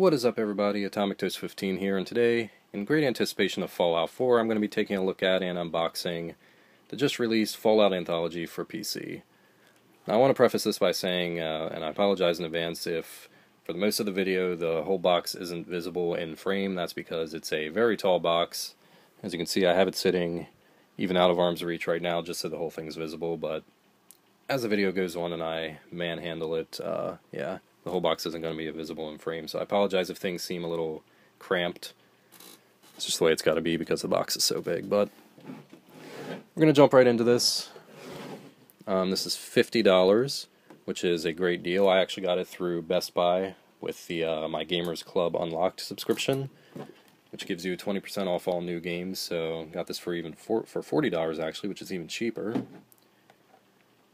What is up, everybody? Atomic Toast 15 here, and today, in great anticipation of Fallout 4, I'm going to be taking a look at and unboxing the just released Fallout Anthology for PC. Now, I want to preface this by saying, and I apologize in advance if, for the most of the video, the whole box isn't visible in frame. That's because it's a very tall box. As you can see, I have it sitting even out of arm's reach right now, just so the whole thing's visible, but as the video goes on and I manhandle it, yeah, the whole box isn't going to be visible in frame, so I apologize if things seem a little cramped. It's just the way it's got to be because the box is so big, but we're going to jump right into this. This is $50, which is a great deal. I actually got it through Best Buy with the My Gamers Club Unlocked subscription, which gives you 20% off all new games, so got this for $40 actually, which is even cheaper.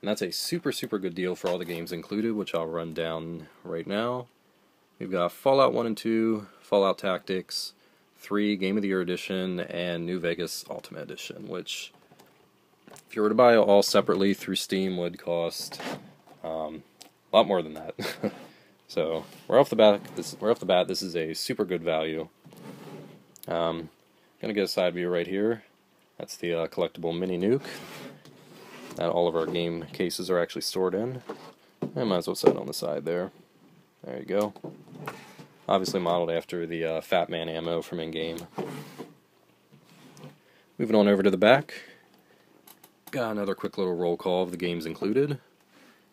And that's a super good deal for all the games included, which I'll run down right now. We've got Fallout 1 and 2, Fallout Tactics, 3, Game of the Year Edition, and New Vegas Ultimate Edition, which, if you were to buy all separately through Steam, would cost a lot more than that. So, right off the bat, this is a super good value. Gonna get a side view right here. That's the collectible mini nuke that all of our game cases are actually stored in. I might as well set it on the side there. There you go. Obviously modeled after the Fat Man ammo from in-game. Moving on over to the back. Got another quick little roll call of the games included.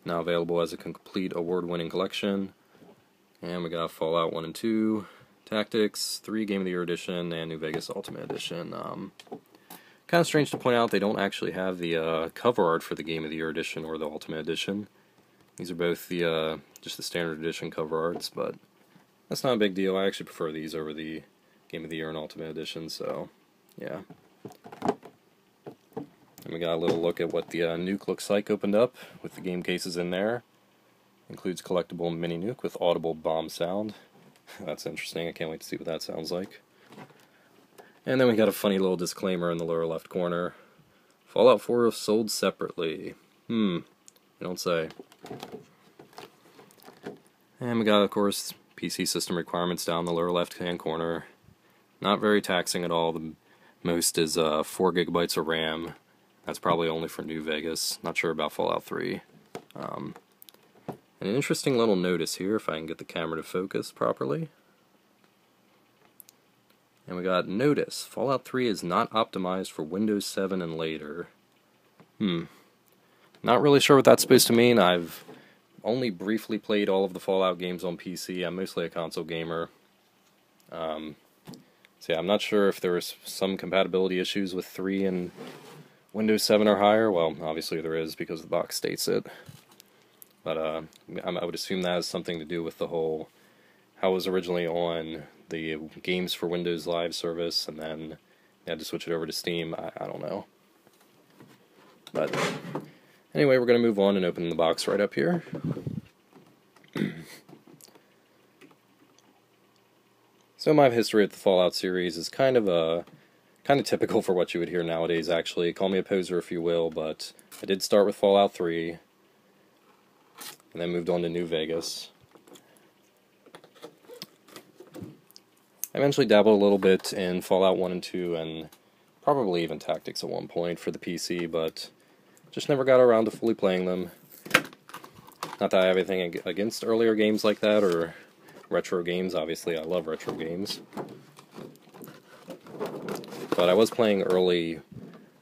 Now available as a complete award-winning collection. And we got Fallout 1 and 2, Tactics, 3 Game of the Year Edition, and New Vegas Ultimate Edition. Kind of strange to point out they don't actually have the cover art for the Game of the Year Edition or the Ultimate Edition. These are both the just the standard edition cover arts, but that's not a big deal. I actually prefer these over the Game of the Year and Ultimate Edition, so yeah. And we got a little look at what the nuke looks like opened up with the game cases in there. Includes collectible mini nuke with audible bomb sound. That's interesting. I can't wait to see what that sounds like. And then we got a funny little disclaimer in the lower left corner. Fallout 4 sold separately. You don't say. And we got, of course, PC system requirements down the lower left-hand corner. Not very taxing at all. The most is 4 gigabytes of RAM. That's probably only for New Vegas. Not sure about Fallout 3. And an interesting little notice here, if I can get the camera to focus properly. And we got notice, Fallout 3 is not optimized for Windows 7 and later. Not really sure what that's supposed to mean. I've only briefly played all of the Fallout games on PC. I'm mostly a console gamer. So yeah, I'm not sure if there was some compatibility issues with 3 and Windows 7 or higher. Well, obviously there is because the box states it. But I would assume that has something to do with the whole, how it was originally on the games for Windows Live service, and then you had to switch it over to Steam. I don't know. But anyway, we're going to move on and open the box right up here. So my history with the Fallout series is kind of typical for what you would hear nowadays, actually. Call me a poser if you will, but I did start with Fallout 3, and then moved on to New Vegas. I eventually dabbled a little bit in Fallout 1 and 2, and probably even Tactics at one point for the PC, but just never got around to fully playing them. Not that I have anything against earlier games like that, or retro games. Obviously, I love retro games. But I was playing early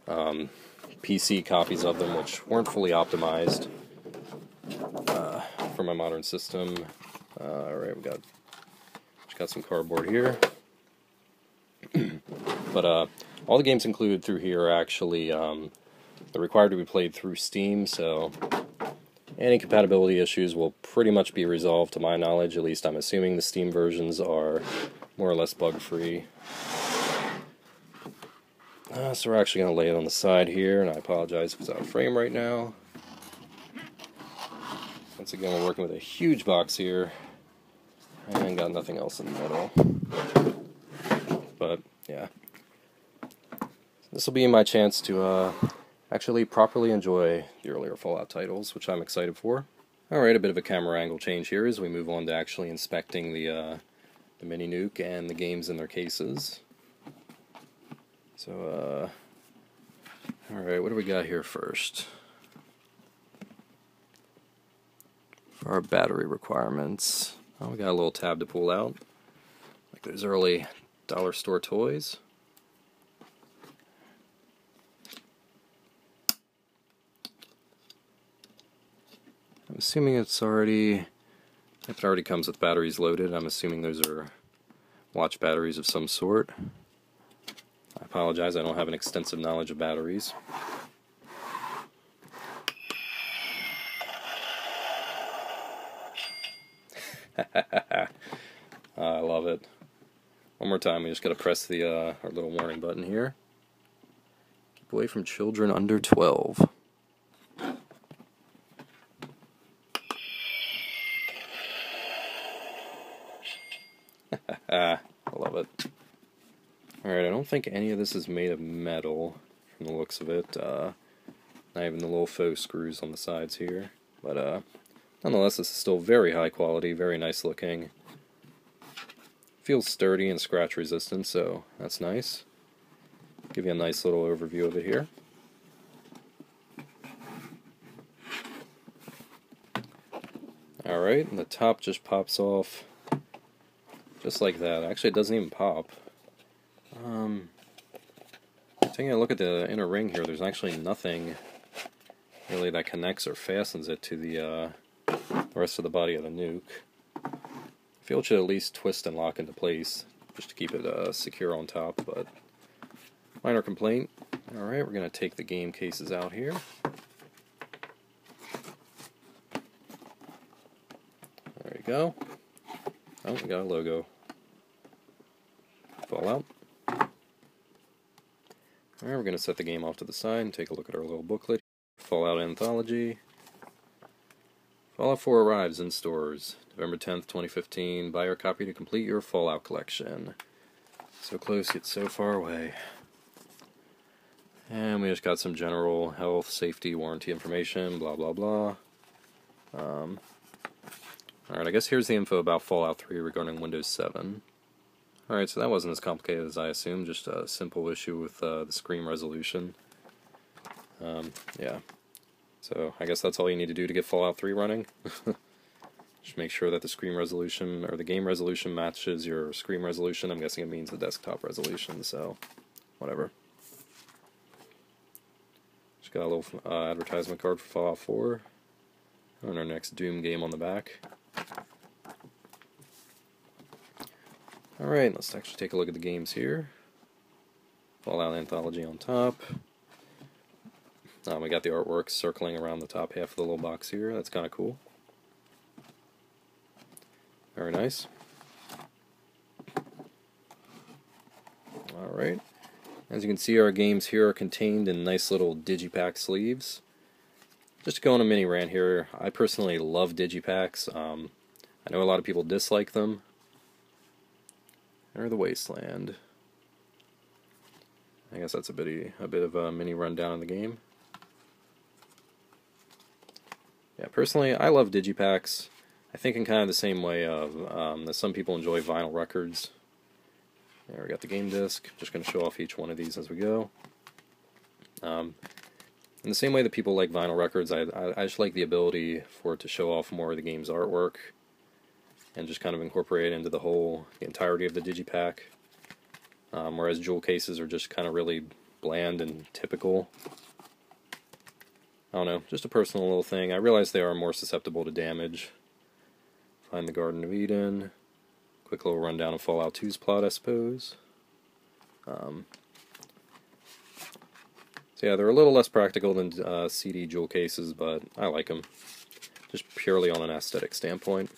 PC copies of them, which weren't fully optimized for my modern system. Alright, we got some cardboard here. But all the games included through here are actually they're required to be played through Steam, so any compatibility issues will pretty much be resolved to my knowledge. At least I'm assuming the Steam versions are more or less bug-free. So we're actually going to lay it on the side here, and I apologize if it's out of frame right now. Once again, we're working with a huge box here. And got nothing else in the middle. But, yeah. This will be my chance to actually properly enjoy the earlier Fallout titles, which I'm excited for. Alright, a bit of a camera angle change here as we move on to actually inspecting the the mini nuke and the games in their cases. So, alright, what do we got here first? For our battery requirements, oh, we got a little tab to pull out, like those early dollar store toys. I'm assuming if it already comes with batteries loaded, I'm assuming those are watch batteries of some sort. I apologize, I don't have an extensive knowledge of batteries. I love it. One more time, we just gotta press the our little warning button here. Keep away from children under 12. I love it. Alright, I don't think any of this is made of metal from the looks of it. Not even the little faux screws on the sides here. But nonetheless, this is still very high quality, very nice looking. Feels sturdy and scratch resistant, so that's nice. Give you a nice little overview of it here. Alright, and the top just pops off just like that. Actually, it doesn't even pop. Taking a look at the inner ring here, there's actually nothing really that connects or fastens it to the rest of the body of the nuke. I feel it should at least twist and lock into place just to keep it secure on top, but minor complaint. Alright, we're going to take the game cases out here. There you go. Oh, we got a logo. Fallout. Alright, we're going to set the game off to the side and take a look at our little booklet. Fallout Anthology. Fallout 4 arrives in stores November 10th, 2015. Buy your copy to complete your Fallout collection. So close yet so far away. And we just got some general health, safety, warranty information, blah blah blah. Alright, I guess here's the info about Fallout 3 regarding Windows 7. Alright, so that wasn't as complicated as I assumed, just a simple issue with the screen resolution. Yeah. So I guess that's all you need to do to get Fallout 3 running. Just make sure that the screen resolution, or the game resolution, matches your screen resolution. I'm guessing it means the desktop resolution, so whatever. Just got a little advertisement card for Fallout 4. And our next Doom game on the back. Alright, let's actually take a look at the games here. Fallout Anthology on top. We got the artwork circling around the top half of the little box here. That's kind of cool. Very nice. Alright. As you can see, our games here are contained in nice little digipack sleeves. Just to go on a mini rant here, I personally love digipacks. I know a lot of people dislike them. Enter the Wasteland. I guess that's a bit of a mini rundown of the game. Yeah, personally, I love digipacks. I think in kind of the same way of that some people enjoy vinyl records. There, we got the game disc. Just going to show off each one of these as we go. In the same way that people like vinyl records, I just like the ability for it to show off more of the game's artwork and just kind of incorporate it into the entirety of the digipack. Whereas jewel cases are just kind of really bland and typical. I don't know, just a personal little thing. I realize they are more susceptible to damage. Find the Garden of Eden. Quick little rundown of Fallout 2's plot, I suppose. So yeah, they're a little less practical than CD jewel cases, but I like them. Just purely on an aesthetic standpoint.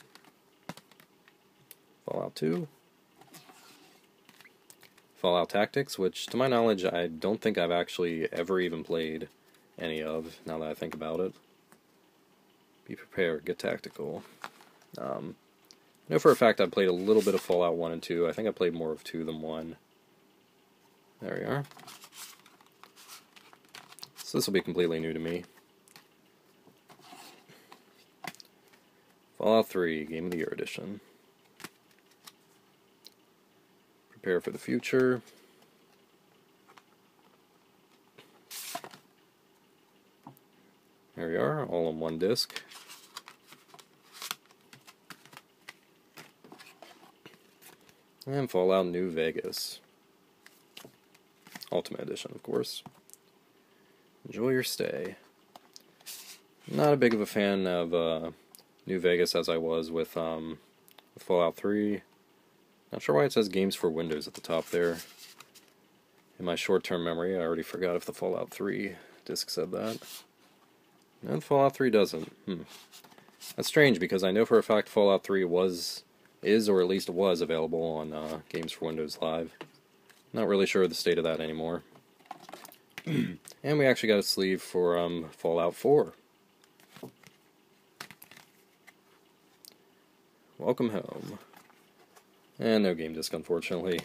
Fallout 2. Fallout Tactics, which to my knowledge I don't think I've actually ever even played any of, now that I think about it. Be prepared, get tactical. I know for a fact I played a little bit of Fallout 1 and 2. I think I played more of 2 than 1. There we are. So this will be completely new to me. Fallout 3, Game of the Year Edition. prepare for the future. There we are, all on one disc. And Fallout New Vegas. Ultimate Edition, of course. Enjoy your stay. Not a big of a fan of New Vegas as I was with Fallout 3. Not sure why it says Games for Windows at the top there. In my short-term memory, I already forgot if the Fallout 3 disc said that. No, the Fallout 3 doesn't. That's strange, because I know for a fact Fallout 3 is, or at least was, available on Games for Windows Live. Not really sure of the state of that anymore. And we actually got a sleeve for Fallout 4. Welcome home. And no game disc, unfortunately.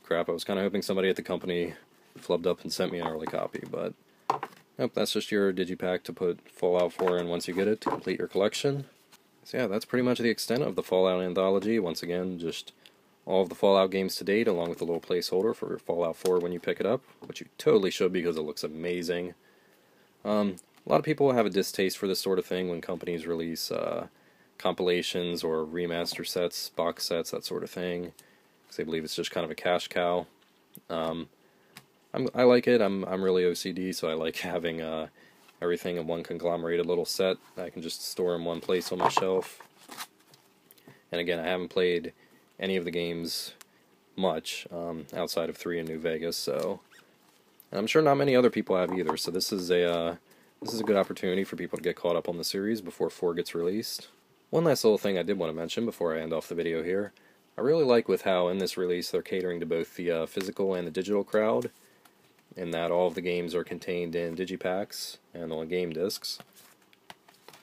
Crap, I was kind of hoping somebody at the company flubbed up and sent me an early copy, but nope, that's just your digipack to put Fallout 4 in once you get it to complete your collection. So yeah, that's pretty much the extent of the Fallout Anthology. Once again, just all of the Fallout games to date, along with a little placeholder for Fallout 4 when you pick it up, which you totally should because it looks amazing. A lot of people have a distaste for this sort of thing when companies release compilations or remaster sets, box sets, that sort of thing, because they believe it's just kind of a cash cow. I like it. I'm really OCD, so I like having everything in one conglomerated little set that I can just store in one place on my shelf. And again, I haven't played any of the games much outside of 3 in New Vegas, so and I'm sure not many other people have either. So this is a good opportunity for people to get caught up on the series before 4 gets released. One last little thing I did want to mention before I end off the video here. I really like with how in this release they're catering to both the physical and the digital crowd, in that all of the games are contained in digipacks and on game discs.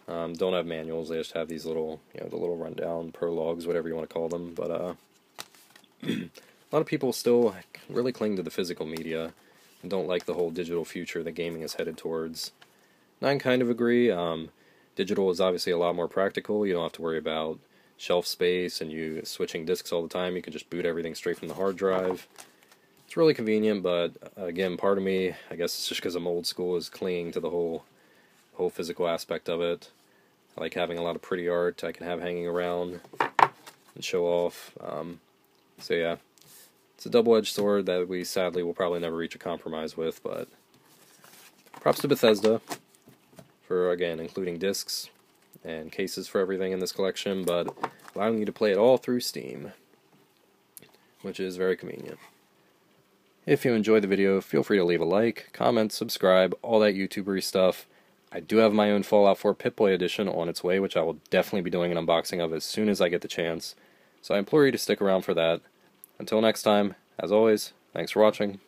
Don't have manuals, they just have these little, the little rundown prologues, whatever you want to call them, but a lot of people still really cling to the physical media and don't like the whole digital future that gaming is headed towards. And I kind of agree. Digital is obviously a lot more practical. You don't have to worry about shelf space and you switching discs all the time. You can just boot everything straight from the hard drive. It's really convenient, but again, part of me, I guess it's just because I'm old school, is clinging to the whole physical aspect of it. I like having a lot of pretty art I can have hanging around and show off. So yeah, it's a double-edged sword that we sadly will probably never reach a compromise with, but props to Bethesda for, again, including discs and cases for everything in this collection, but allowing you to play it all through Steam, which is very convenient. If you enjoyed the video, feel free to leave a like, comment, subscribe, all that YouTubery stuff. I do have my own Fallout 4 Pip-Boy edition on its way, which I will definitely be doing an unboxing of as soon as I get the chance, so I implore you to stick around for that. Until next time, as always, thanks for watching.